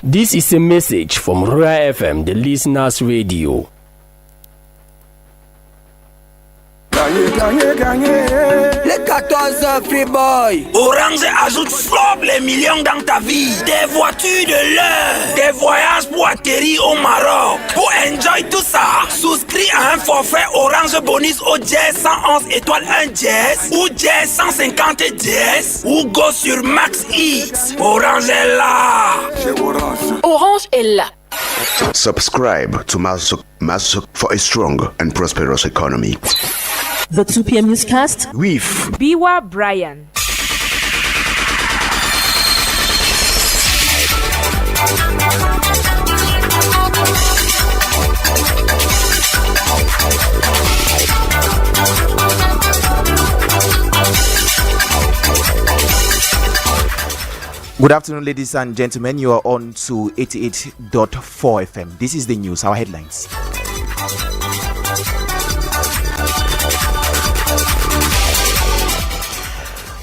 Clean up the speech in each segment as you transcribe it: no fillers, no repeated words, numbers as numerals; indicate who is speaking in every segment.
Speaker 1: This is a message from Rural FM, the listeners' radio.
Speaker 2: Les 14 free boy.
Speaker 3: Orange ajoute flop les millions dans ta vie. Des voitures de l'heure, des voyages pour atterrir au Maroc. Pour enjoy tout ça, souscris à un forfait Orange Bonus au Jazz 111 étoiles 1 Jazz ou Jazz 150 Jazz ou go sur Max X. Orange est là.
Speaker 4: Orange est là.
Speaker 5: Subscribe to Masuk for a strong and prosperous economy.
Speaker 6: The 2Pm Newscast
Speaker 5: with
Speaker 4: Biwa Brian.
Speaker 7: Good afternoon, ladies and gentlemen. You are on to 88.4 FM. This is the news, our headlines.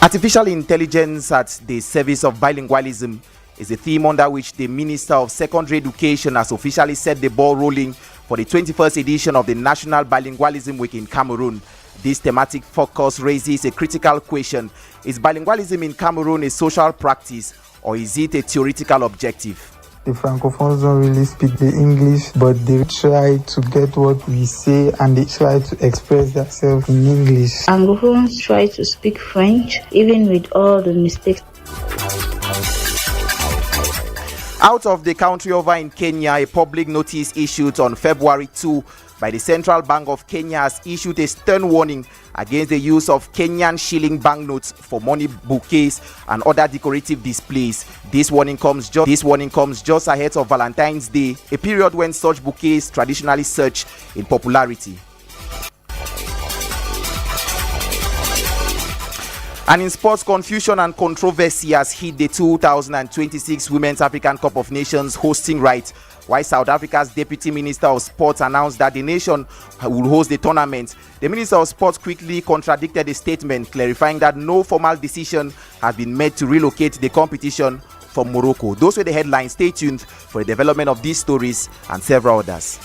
Speaker 7: Artificial intelligence at the service of bilingualism is a theme under which the Minister of Secondary Education has officially set the ball rolling for the 21st edition of the National Bilingualism Week in Cameroon. This thematic focus raises a critical question. Is bilingualism in Cameroon a social practice, or is it a theoretical objective?
Speaker 8: The Francophones don't really speak the English, but they try to get what we say and they try to express themselves in English.
Speaker 9: Anglophones try to speak French, even with all the mistakes.
Speaker 7: Out of the country over in Kenya, a public notice issued on February 2 by the Central Bank of Kenya has issued a stern warning against the use of Kenyan shilling banknotes for money bouquets and other decorative displays. This warning comes just ahead of Valentine's Day, a period when such bouquets traditionally surge in popularity. And in sports, confusion and controversy has hit the 2026 Women's African Cup of Nations hosting right, while South Africa's Deputy Minister of Sports announced that the nation will host the tournament. The Minister of Sports quickly contradicted the statement, clarifying that no formal decision has been made to relocate the competition from Morocco. Those were the headlines. Stay tuned for the development of these stories and several others.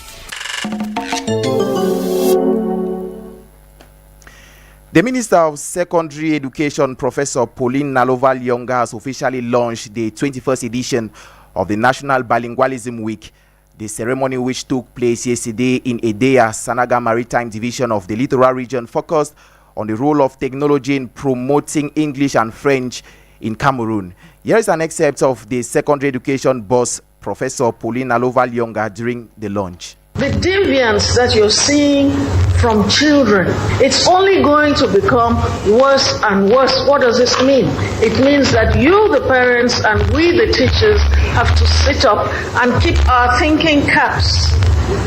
Speaker 7: The Minister of Secondary Education, Professor Pauline Naloval-Lyonga, has officially launched the 21st edition of the National Bilingualism Week. The ceremony, which took place yesterday in Edea, Sanaga Maritime Division of the Littoral Region, focused on the role of technology in promoting English and French in Cameroon. Here is an excerpt of the secondary education boss, Professor Pauline Naloval-Lyonga, during the launch.
Speaker 10: The deviance that you're seeing from children, it's only going to become worse and worse. What does this mean? It means that you, the parents, and we, the teachers, have to sit up and keep our thinking caps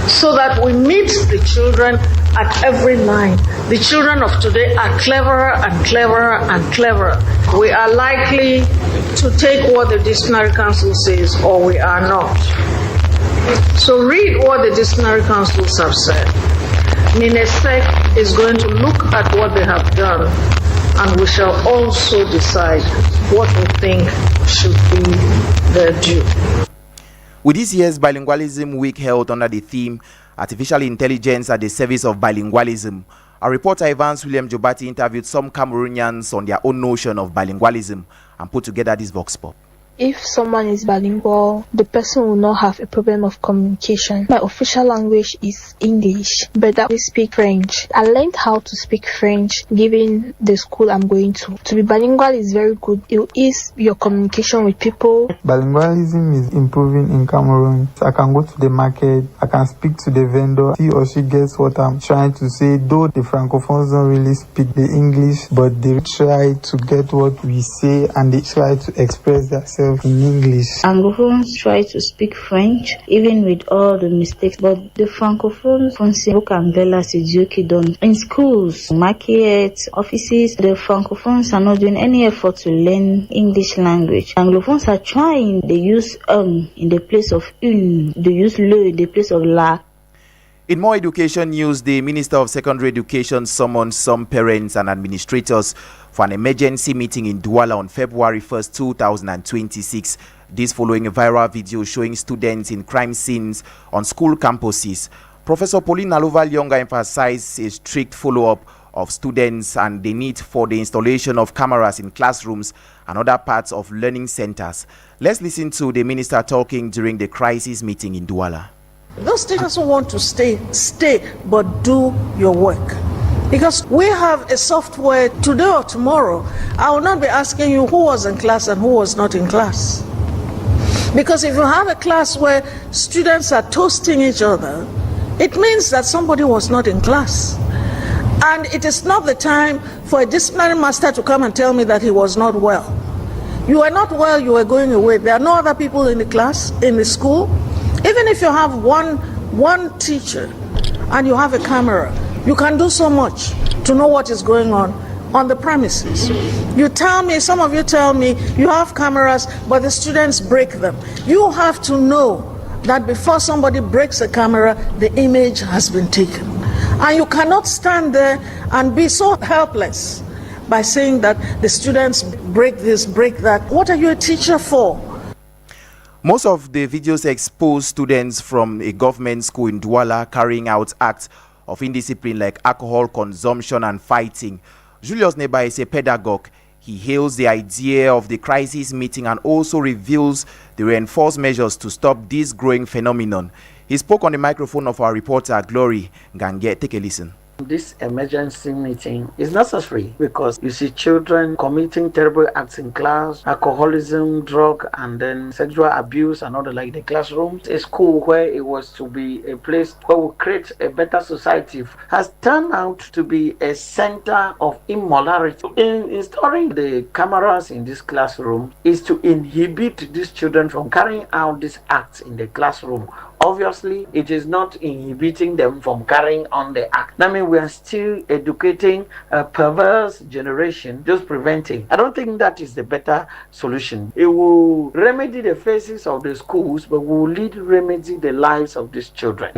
Speaker 10: so that we meet the children at every line. The children of today are cleverer and cleverer and cleverer. We are likely to take what the Dictionary Council says, or we are not. So read what the Dictionary Councils have said. MINESEC is going to look at what they have done, and we shall also decide what we think should be their due.
Speaker 7: With this year's Bilingualism Week held under the theme Artificial Intelligence at the Service of Bilingualism, our reporter Evans William Jobati interviewed some Cameroonians on their own notion of bilingualism and put together this vox pop.
Speaker 11: If someone is bilingual, the person will not have a problem of communication. My official language is English, but I speak French. I learned how to speak French given the school I'm going to. To be bilingual is very good. It ease your communication with people.
Speaker 8: Bilingualism is improving in Cameroon. So I can go to the market, I can speak to the vendor, he or she gets what I'm trying to say. Though the Francophones don't really speak the English, but they try to get what we say and they try to express themselves in English.
Speaker 9: Anglophones try to speak French, even with all the mistakes, but the Francophones in schools, markets, offices, the Francophones are not doing any effort to learn English language. Anglophones are trying. They use in the place of une. They use le in the place of la.
Speaker 7: In more education news, the Minister of Secondary Education summoned some parents and administrators for an emergency meeting in Douala on February 1st, 2026. This following a viral video showing students in crime scenes on school campuses. Professor Pauline Nalova-Lyonga emphasized a strict follow-up of students and the need for the installation of cameras in classrooms and other parts of learning centers. Let's listen to the minister talking during the crisis meeting in Douala.
Speaker 10: Those teachers who want to stay, but do your work. Because we have a software today or tomorrow. I will not be asking you who was in class and who was not in class. Because if you have a class where students are toasting each other, it means that somebody was not in class. And it is not the time for a disciplinary master to come and tell me that he was not well. You were not well, you were going away. There are no other people in the class, in the school. Even if you have one teacher and you have a camera, you can do so much to know what is going on the premises. You tell me, some of you tell me, you have cameras, but the students break them. You have to know that before somebody breaks a camera, the image has been taken. And you cannot stand there and be so helpless by saying that the students break this, break that. What are you a teacher for?
Speaker 7: Most of the videos expose students from a government school in Douala carrying out acts of indiscipline like alcohol consumption and fighting. Julius Neba is a pedagogue. He hails the idea of the crisis meeting and also reveals the reinforced measures to stop this growing phenomenon. He spoke on the microphone of our reporter, Glory Gange. Take a listen.
Speaker 12: This emergency meeting is necessary because you see children committing terrible acts in class, alcoholism, drug, and then sexual abuse and all the like in the classrooms. A school where it was to be a place where we create a better society has turned out to be a center of immorality. In installing the cameras in this classroom is to inhibit these children from carrying out these acts in the classroom. Obviously, it is not inhibiting them from carrying on the act. I mean, we are still educating a perverse generation, just preventing. I don't think that is the better solution. It will remedy the faces of the schools, but will remedy the lives of these children.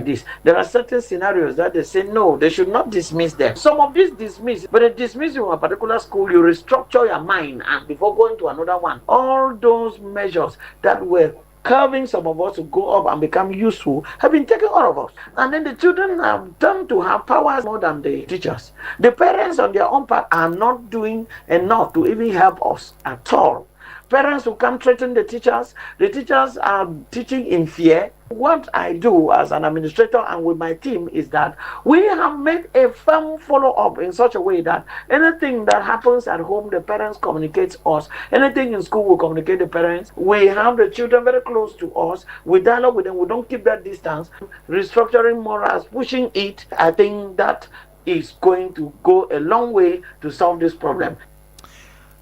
Speaker 12: There are certain scenarios that they say, no, they should not dismiss them. Some of these dismiss, but they dismiss you in a particular school, you restructure your mind and before going to another one. All those measures that were curving some of us to go up and become useful have been taken out of us. And then the children have turned to have powers more than the teachers. The parents on their own part are not doing enough to even help us at all. Parents will come threaten the teachers are teaching in fear. What I do as an administrator and with my team is that we have made a firm follow-up in such a way that anything that happens at home, the parents communicate us. Anything in school will communicate the parents. We have the children very close to us. We dialogue with them. We don't keep that distance. Restructuring morals, pushing it, I think that is going to go a long way to solve this problem.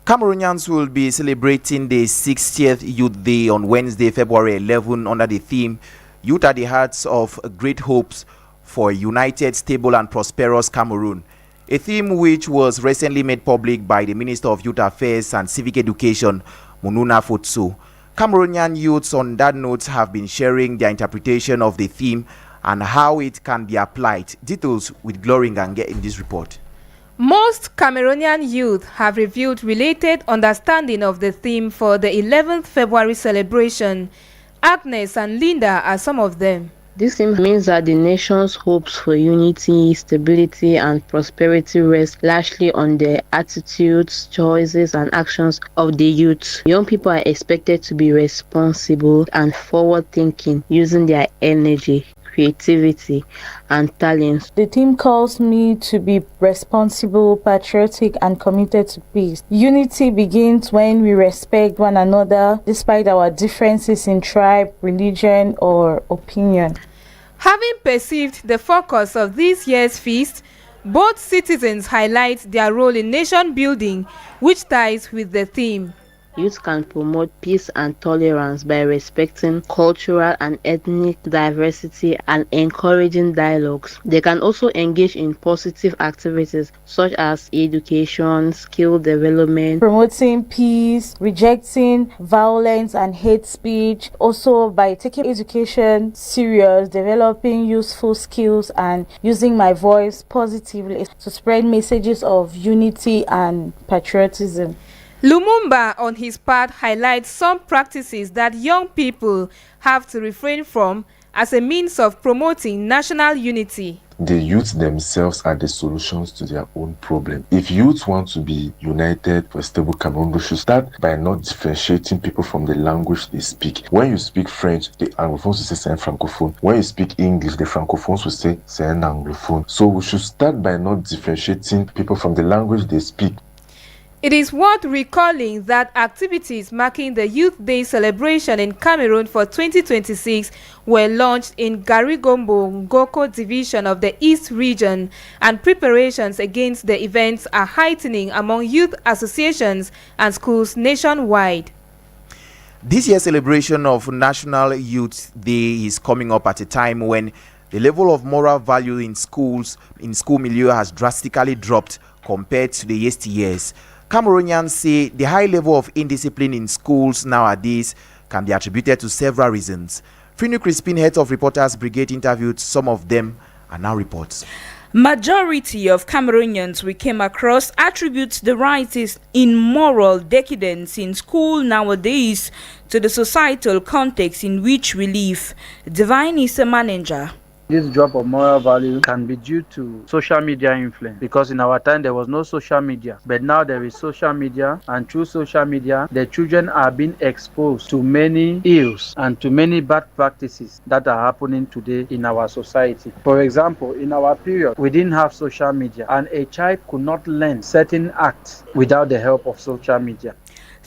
Speaker 7: Cameroonians will be celebrating the 60th Youth Day on Wednesday, February 11, under the theme, Youth are the Hearts of Great Hopes for a United, Stable and Prosperous Cameroon, a theme which was recently made public by the Minister of Youth Affairs and Civic Education, Mununa Fotso. Cameroonian youths on that note have been sharing their interpretation of the theme and how it can be applied. Details with Glory Ngange in this report.
Speaker 4: Most Cameroonian youth have revealed related understanding of the theme for the 11th February celebration. Agnes and Linda are some of them.
Speaker 13: This theme means that the nation's hopes for unity, stability, and prosperity rest largely on the attitudes, choices, and actions of the youth. Young people are expected to be responsible and forward-thinking, using their energy, creativity, and talents.
Speaker 14: The theme calls me to be responsible, patriotic, and committed to peace. Unity begins when we respect one another despite our differences in tribe, religion, or opinion.
Speaker 4: Having perceived the focus of this year's feast, both citizens highlight their role in nation building, which ties with the theme.
Speaker 13: Youth can promote peace and tolerance by respecting cultural and ethnic diversity and encouraging dialogues. They can also engage in positive activities such as education, skill development,
Speaker 14: promoting peace, rejecting violence and hate speech. Also by taking education serious, developing useful skills, and using my voice positively to spread messages of unity and patriotism.
Speaker 4: Lumumba, on his part, highlights some practices that young people have to refrain from as a means of promoting national unity.
Speaker 15: The youth themselves are the solutions to their own problem. If youth want to be united for a stable Cameroon, they should start by not differentiating people from the language they speak. When you speak French, the Anglophones will say c'est un francophone. When you speak English, the Francophones will say c'est un anglophone. So we should start by not differentiating people from the language they speak.
Speaker 4: It is worth recalling that activities marking the Youth Day celebration in Cameroon for 2026 were launched in Garigombo Ngoko division of the East region, and preparations against the events are heightening among youth associations and schools nationwide.
Speaker 7: This year's celebration of National Youth Day is coming up at a time when the level of moral value in school milieu has drastically dropped compared to the yesteryears. Cameroonians say the high level of indiscipline in schools nowadays can be attributed to several reasons. Frinu Crispin, head of Reporters Brigade, interviewed some of them and now reports.
Speaker 16: Majority of Cameroonians we came across attribute the rise in moral decadence in school nowadays to the societal context in which we live. Divine is a manager.
Speaker 17: This drop of moral value can be due to social media influence, because in our time there was no social media, but now there is social media, and through social media the children are being exposed to many ills and to many bad practices that are happening today in our society. For example, in our period we didn't have social media, and a child could not learn certain acts without the help of social media.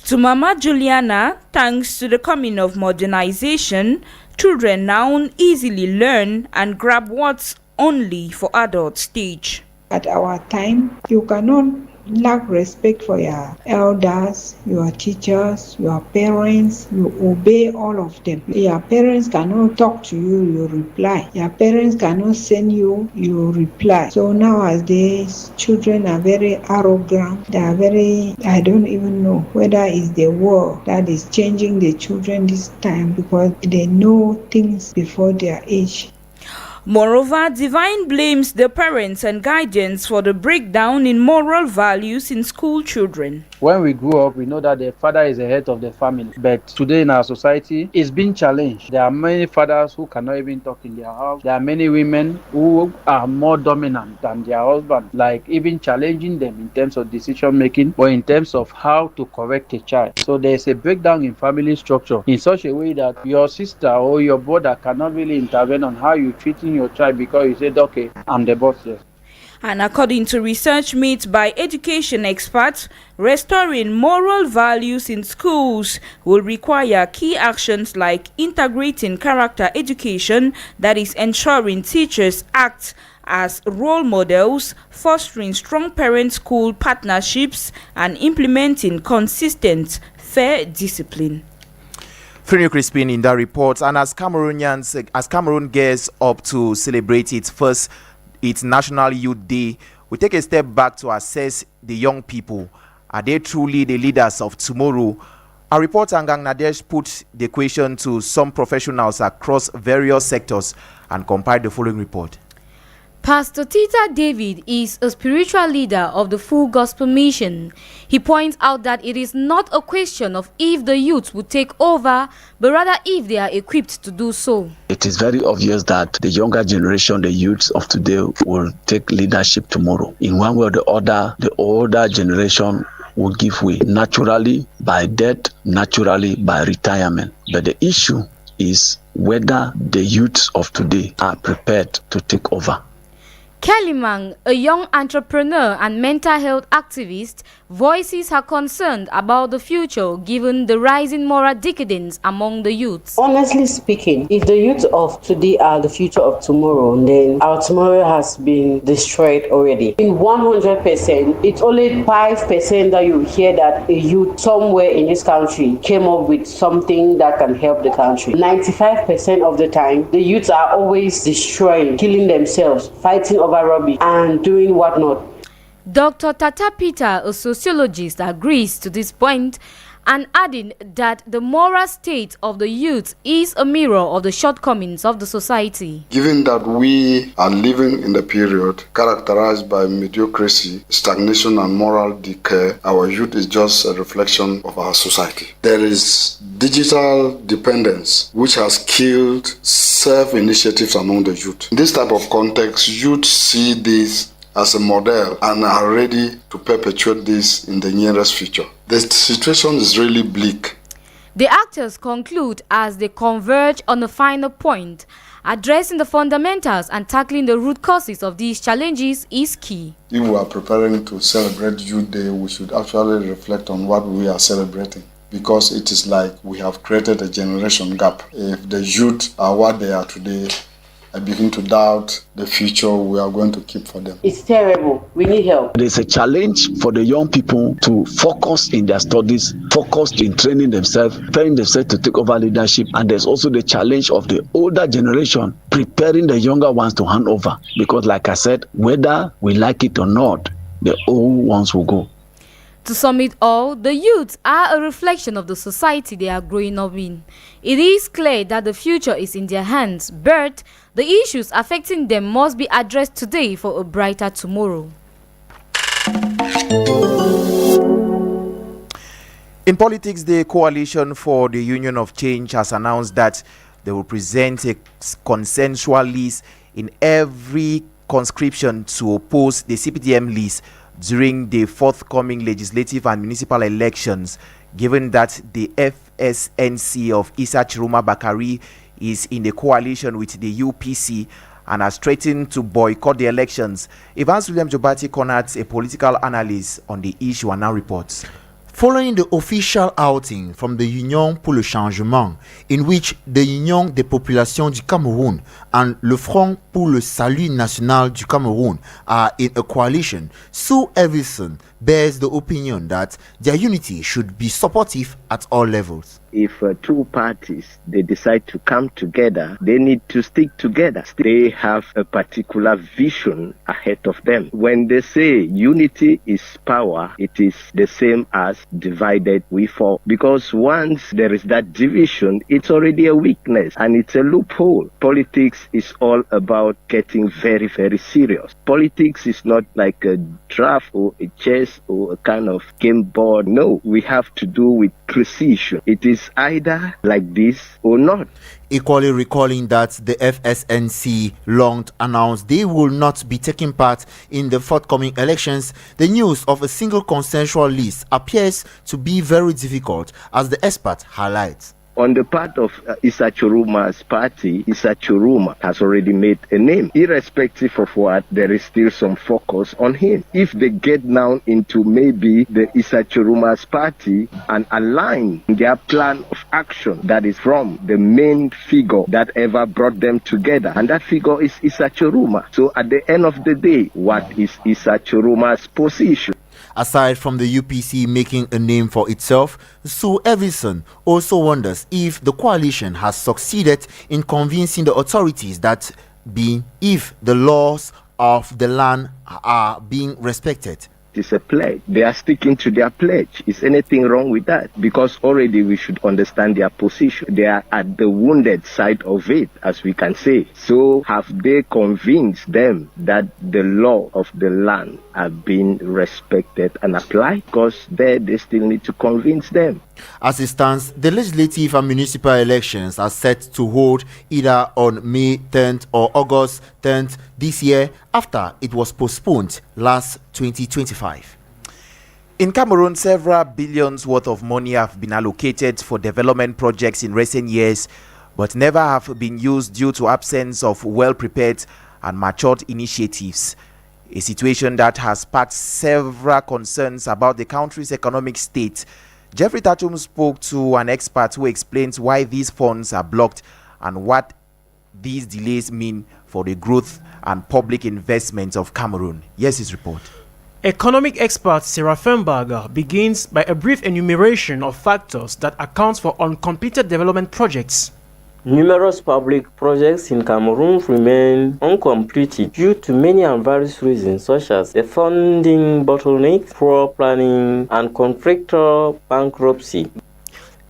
Speaker 16: To Mama Juliana, thanks to the coming of modernization, children now easily learn and grab what's only for adults teach.
Speaker 18: At our time, you cannot lack respect for your elders, your teachers, your parents. You obey all of them. Your parents cannot talk to you, you reply. Your parents cannot send you, you reply. So nowadays, children are very arrogant. They are very, I don't even know whether it's the world that is changing the children this time, because they know things before their age.
Speaker 16: Moreover, Divine blames the parents and guardians for the breakdown in moral values in school children.
Speaker 17: When we grew up, we know that the father is the head of the family. But today in our society, it's been challenged. There are many fathers who cannot even talk in their house. There are many women who are more dominant than their husband, like even challenging them in terms of decision making or in terms of how to correct a child. So there's a breakdown in family structure in such a way that your sister or your brother cannot really intervene on how you're treating your child, because you said, okay, I'm the boss here.
Speaker 16: And according to research made by education experts, restoring moral values in schools will require key actions like integrating character education, that is ensuring teachers act as role models, fostering strong parent-school partnerships, and implementing consistent, fair discipline.
Speaker 7: Frinu Crispin in that report. And as Cameroon gears up to celebrate its National Youth Day, we take a step back to assess the young people. Are they truly the leaders of tomorrow? Our reporter Ngang Nadesh put the question to some professionals across various sectors and compiled the following report.
Speaker 19: Pastor Tita David is a spiritual leader of the Full Gospel Mission. He points out that it is not a question of if the youth would take over, but rather if they are equipped to do so.
Speaker 20: It is very obvious that the younger generation, the youths of today, will take leadership tomorrow. In one way or the other, the older generation will give way naturally by death, naturally by retirement. But the issue is whether the youths of today are prepared to take over.
Speaker 19: Kelimang, a young entrepreneur and mental health activist, voices her concern about the future given the rising moral decadence among the youths.
Speaker 21: Honestly speaking, if the youth of today are the future of tomorrow, then our tomorrow has been destroyed already. In 100%, it's only 5% that you hear that a youth somewhere in this country came up with something that can help the country. 95% of the time, the youths are always destroying, killing themselves, fighting over rubbish and doing whatnot.
Speaker 19: Dr. Tata Peter, a sociologist, agrees to this point and adding that the moral state of the youth is a mirror of the shortcomings of the society.
Speaker 1: Given that we are living in a period characterized by mediocrity, stagnation and moral decay, our youth is just a reflection of our society. There is digital dependence which has killed self-initiatives among the youth. In this type of context, youth see this as a model and are ready to perpetuate this in the nearest future. The situation is really bleak.
Speaker 19: The actors conclude as they converge on a final point. Addressing the fundamentals and tackling the root causes of these challenges is key.
Speaker 1: If we are preparing to celebrate Youth Day, we should actually reflect on what we are celebrating, because it is like we have created a generation gap. If the youth are what they are today, I begin to doubt the future we are going to keep for them.
Speaker 21: It's terrible. We need help.
Speaker 20: There's a challenge for the young people to focus in their studies, focus in training themselves, preparing themselves to take over leadership. And there's also the challenge of the older generation preparing the younger ones to hand over. Because like I said, whether we like it or not, the old ones will go.
Speaker 19: To sum it all, the youths are a reflection of the society they are growing up in. It is clear that the future is in their hands, but the issues affecting them must be addressed today for a brighter tomorrow.
Speaker 7: In politics, the Coalition for the Union of Change has announced that they will present a consensual list in every conscription to oppose the CPDM list during the forthcoming legislative and municipal elections, given that the FSNC of Issa Chiroma Bakari is in the coalition with the UPC and has threatened to boycott the elections. Evans William Jobati cornered a political analyst on the issue and now reports.
Speaker 22: Following the official outing from the Union pour le Changement, in which the Union des Populations du Cameroun and le Front pour le Salut National du Cameroun are in a coalition, Sue Everson bears the opinion that their unity should be supportive at all levels.
Speaker 23: If two parties, they decide to come together, they need to stick together. They have a particular vision ahead of them. When they say unity is power, it is the same as divided we fall. Because once there is that division, it's already a weakness and it's a loophole. Politics is all about getting very, very serious. Politics is not like a draft or a chess or a kind of game board. No, we have to do with precision. It is either like this or not.
Speaker 22: Equally recalling that the FSNC long announced they will not be taking part in the forthcoming elections, the news of a single consensual list appears to be very difficult, as the expert highlights.
Speaker 23: On the part of Issa Chiroma's party, Issa Chiroma has already made a name. Irrespective of what, there is still some focus on him. If they get now into maybe the Issa Chiroma's party and align their plan of action that is from the main figure that ever brought them together, and that figure is Issa Chiroma. So at the end of the day, what is Issa Chiroma's position?
Speaker 22: Aside from the UPC making a name for itself, Sue Everson also wonders if the coalition has succeeded in convincing the authorities that if the laws of the land are being respected.
Speaker 23: It's a pledge. They are sticking to their pledge. Is anything wrong with that? Because already we should understand their position. They are at the wounded side of it, as we can say. So have they convinced them that the law of the land are being respected and applied? Because they still need to convince them.
Speaker 22: As it stands, the legislative and municipal elections are set to hold either on May 10th or August 10th this year, after it was postponed last 2025.
Speaker 7: In Cameroon, several billions worth of money have been allocated for development projects in recent years, but never have been used due to absence of well-prepared and matured initiatives. A situation that has sparked several concerns about the country's economic state. Jeffrey Tatum spoke to an expert who explains why these funds are blocked and what these delays mean for the growth and public investment of Cameroon. Here's his report.
Speaker 24: Economic expert Sarah Fernberger begins by a brief enumeration of factors that account for uncompleted development projects.
Speaker 2: Numerous public projects in Cameroon remain uncompleted due to many and various reasons, such as the funding bottlenecks, poor planning, and contractor bankruptcy.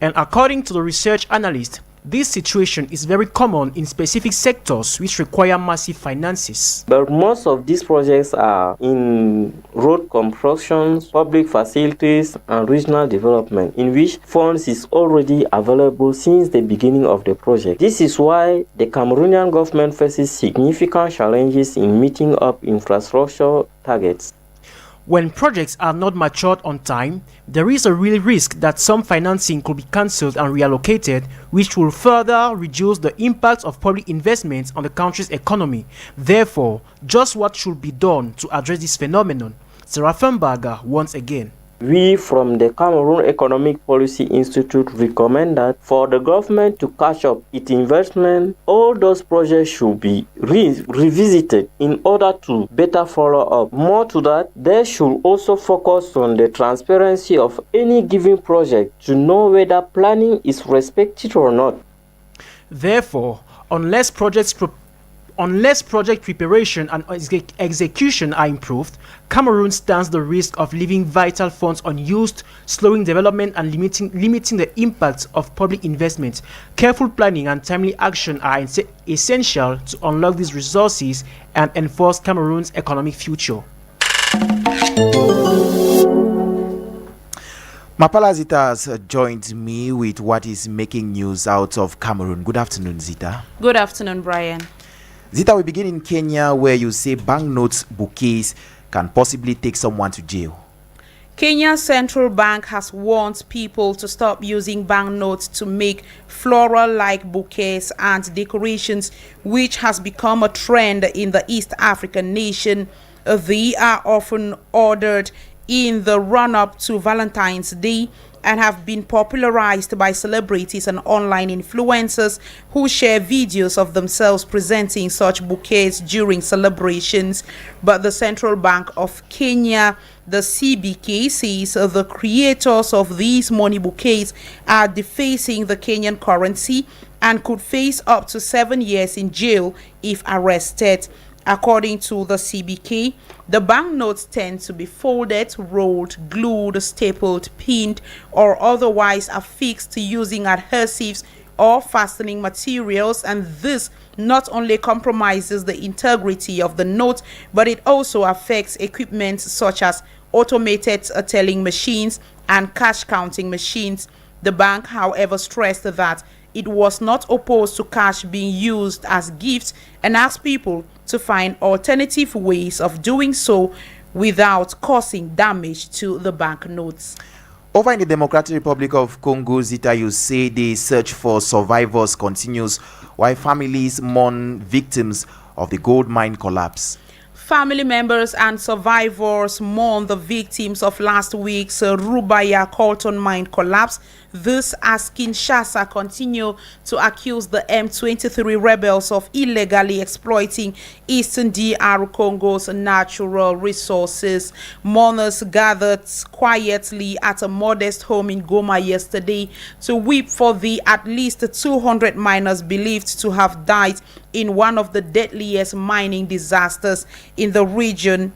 Speaker 24: And according to the research analyst, this situation is very common in specific sectors which require massive finances.
Speaker 2: But most of these projects are in road constructions, public facilities, and regional development, in which funds is already available since the beginning of the project. This is why the Cameroonian government faces significant challenges in meeting up infrastructure targets.
Speaker 24: When projects are not matured on time, there is a real risk that some financing could be cancelled and reallocated, which will further reduce the impact of public investments on the country's economy. Therefore, just what should be done to address this phenomenon? Seraphim Baga once again.
Speaker 2: We from the Cameroon Economic Policy Institute recommend that for the government to catch up its investment, all those projects should be revisited in order to better follow up. More to that, they should also focus on the transparency of any given project to know whether planning is respected or not.
Speaker 24: Therefore, unless project preparation and execution are improved, Cameroon stands the risk of leaving vital funds unused, slowing development and limiting the impact of public investment. Careful planning and timely action are essential to unlock these resources and enforce Cameroon's economic future.
Speaker 7: Mapala Zita has joined me with what is making news out of Cameroon. Good afternoon, Zita.
Speaker 3: Good afternoon, Brian.
Speaker 7: Zita, we begin in Kenya, where you say banknotes bouquets can possibly take someone to jail.
Speaker 3: Kenya's central bank has warned people to stop using banknotes to make floral-like bouquets and decorations, which has become a trend in the East African nation. They are often ordered in the run-up to Valentine's Day and have been popularized by celebrities and online influencers who share videos of themselves presenting such bouquets during celebrations. But the Central Bank of Kenya, the CBK, says the creators of these money bouquets are defacing the Kenyan currency and could face up to 7 years in jail if arrested. According to the CBK, the banknotes tend to be folded, rolled, glued, stapled, pinned, or otherwise affixed using adhesives or fastening materials, and this not only compromises the integrity of the note, but it also affects equipment such as automated telling machines and cash counting machines. The bank, however, stressed that it was not opposed to cash being used as gifts and asked people to find alternative ways of doing so without causing damage to the banknotes.
Speaker 7: Over in the Democratic Republic of Congo, Zita, you say the search for survivors continues while families mourn victims of the gold mine collapse.
Speaker 3: Family members and survivors mourn the victims of last week's Rubaya Colton mine collapse. This as Kinshasa continue to accuse the M23 rebels of illegally exploiting Eastern DR Congo's natural resources. Mourners gathered quietly at a modest home in Goma yesterday to weep for the at least 200 miners believed to have died in one of the deadliest mining disasters in the region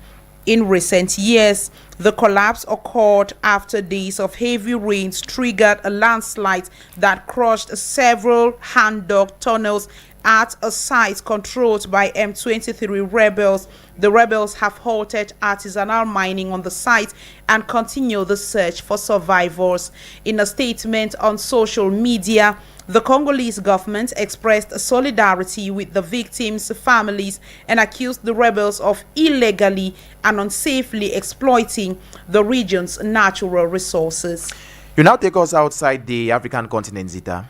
Speaker 3: in recent years. The collapse occurred after days of heavy rains triggered a landslide that crushed several hand-dug tunnels at a site controlled by M23 rebels. The rebels have halted artisanal mining on the site and continue the search for survivors. In a statement on social media, the Congolese government expressed solidarity with the victims' families and accused the rebels of illegally and unsafely exploiting the region's natural resources.
Speaker 7: You now take us outside the African continent, Zita.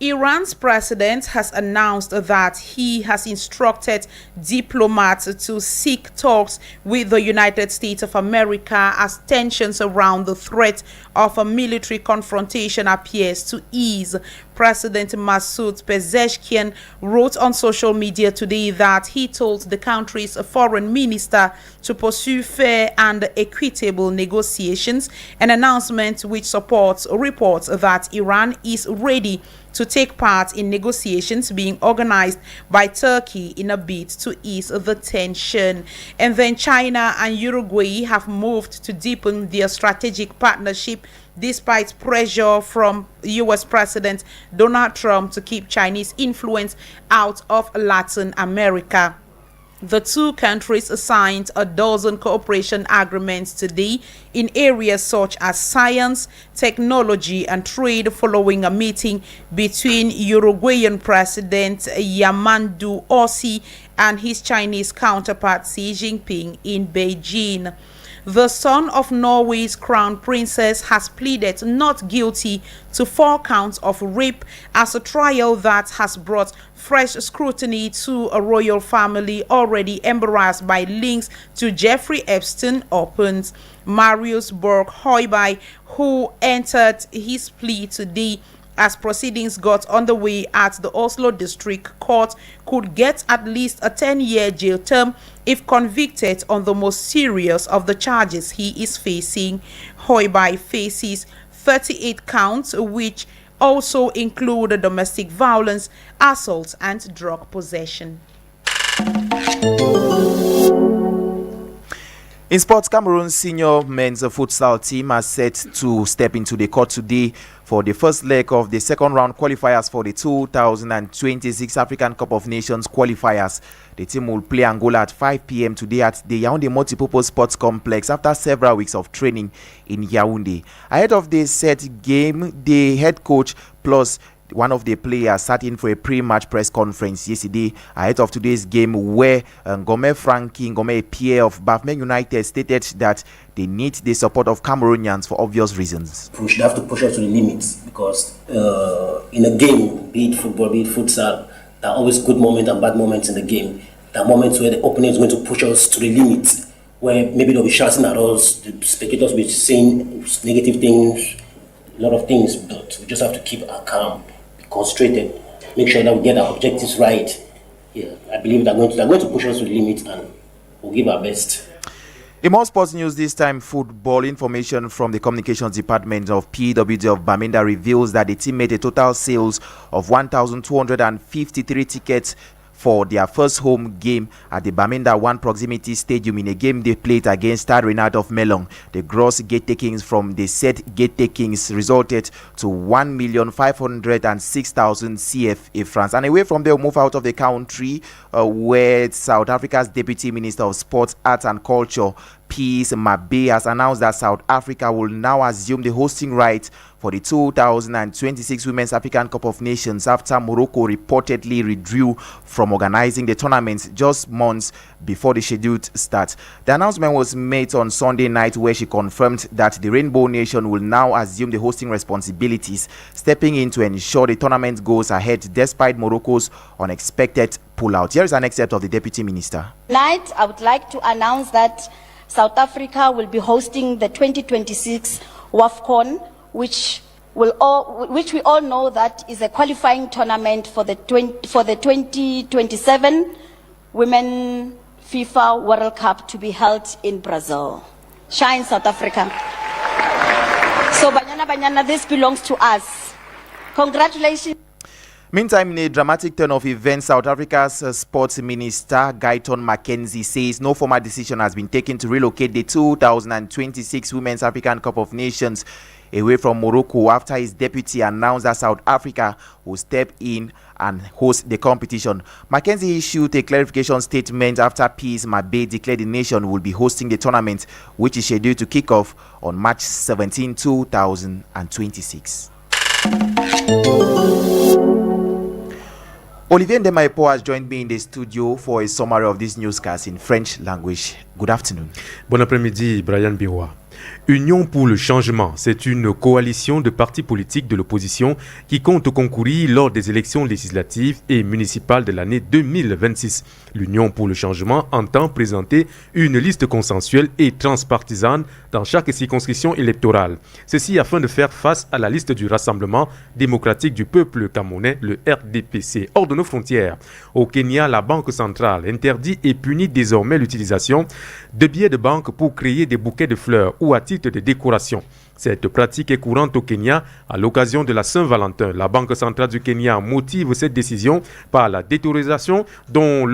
Speaker 3: Iran's president has announced that he has instructed diplomats to seek talks with the United States of America as tensions around the threat of a military confrontation appears to ease. President Masoud Pezeshkian wrote on social media today that he told the country's foreign minister to pursue fair and equitable negotiations, an announcement which supports reports that Iran is ready to take part in negotiations being organized by Turkey in a bid to ease the tension. And then China and Uruguay have moved to deepen their strategic partnership despite pressure from U.S. President Donald Trump to keep Chinese influence out of Latin America. The two countries signed a dozen cooperation agreements today in areas such as science, technology, and trade following a meeting between Uruguayan President Yamandu Ossi and his Chinese counterpart Xi Jinping in Beijing. The son of Norway's crown princess has pleaded not guilty to 4 counts of rape as a trial that has brought fresh scrutiny to a royal family already embarrassed by links to Jeffrey Epstein opens. Marius Borg-Høiberg, who entered his plea today as proceedings got underway at the Oslo District Court, could get at least a 10-year jail term if convicted on the most serious of the charges he is facing. Høiberg faces 38 counts, which also include domestic violence, assault, and drug possession.
Speaker 7: In sports, Cameroon's senior men's futsal team are set to step into the court today for the first leg of the second round qualifiers for the 2026 African Cup of Nations qualifiers. The team will play Angola at 5 p.m. today at the Yaoundé Multipurpose Sports Complex after several weeks of training in Yaoundé. Ahead of the set game, the head coach plus one of the players sat in for a pre-match press conference yesterday ahead of today's game, where Ngome Frankie Ngome Pierre of Bafmen United stated that they need the support of Cameroonians for obvious reasons.
Speaker 5: We should have to push us to the limits because in a game, be it football, be it futsal, there are always good moments and bad moments in the game. There are moments where the opponent is going to push us to the limits, where maybe they'll be shouting at us, the spectators will be saying negative things, a lot of things, but we just have to keep our calm, concentrated, make sure that we get our objectives right. Yeah, I believe they're going to push us to the limit and we'll give our best.
Speaker 7: In more sports news this time, football information from the communications department of PWD of Bamenda reveals that the team made a total sales of 1,253 tickets for their first home game at the Bamenda 1 Proximity Stadium in a game they played against Stade Renard of Melon. The gross gate takings from the said gate takings resulted to 1,506,000 CFA francs. And away from there, we'll move out of the country where South Africa's Deputy Minister of Sports, Arts and Culture, Peace Mabe, has announced that South Africa will now assume the hosting rights for the 2026 Women's African Cup of Nations after Morocco reportedly withdrew from organizing the tournament just months before the scheduled start. The announcement was made on Sunday night, where she confirmed that the Rainbow Nation will now assume the hosting responsibilities, stepping in to ensure the tournament goes ahead despite Morocco's unexpected pullout. Here is an excerpt of the Deputy Minister.
Speaker 6: Tonight, I would like to announce that South Africa will be hosting the 2026 WAFCON, which we all know that is a qualifying tournament for the 2027 Women FIFA World Cup to be held in Brazil. Shine South Africa. So Banyana, this belongs to us. Congratulations.
Speaker 7: Meantime, in a dramatic turn of events, South Africa's sports minister, Guyton Mackenzie, says no formal decision has been taken to relocate the 2026 Women's African Cup of Nations away from Morocco after his deputy announced that South Africa will step in and host the competition. Mackenzie issued a clarification statement after Peace Mabe declared the nation will be hosting the tournament, which is scheduled to kick off on March 17, 2026. Olivier Ndemaipo has joined me in the studio for a summary of this newscast in French language. Good afternoon.
Speaker 8: Bon après-midi, Brian Biroua. Union pour le changement, c'est une coalition de partis politiques de l'opposition qui compte concourir lors des élections législatives et municipales de l'année 2026. L'Union pour le changement entend présenter une liste consensuelle et transpartisane dans chaque circonscription électorale. Ceci afin de faire face à la liste du Rassemblement démocratique du peuple camerounais, le RDPC. Hors de nos frontières, au Kenya, la Banque centrale interdit et punit désormais l'utilisation de billets de banque pour créer des bouquets de fleurs ou à titre de décoration. Cette pratique est courante au Kenya à l'occasion de la Saint-Valentin. La Banque centrale du Kenya motive cette décision par la détérioration dont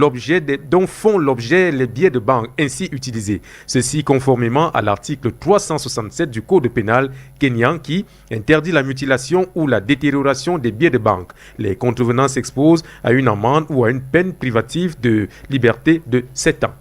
Speaker 8: font l'objet les billets de banque ainsi utilisés. Ceci conformément à l'article 367 du Code pénal kenyan qui interdit la mutilation ou la détérioration des billets de banque. Les contrevenants s'exposent à une amende ou à une peine privative de liberté de 7 ans.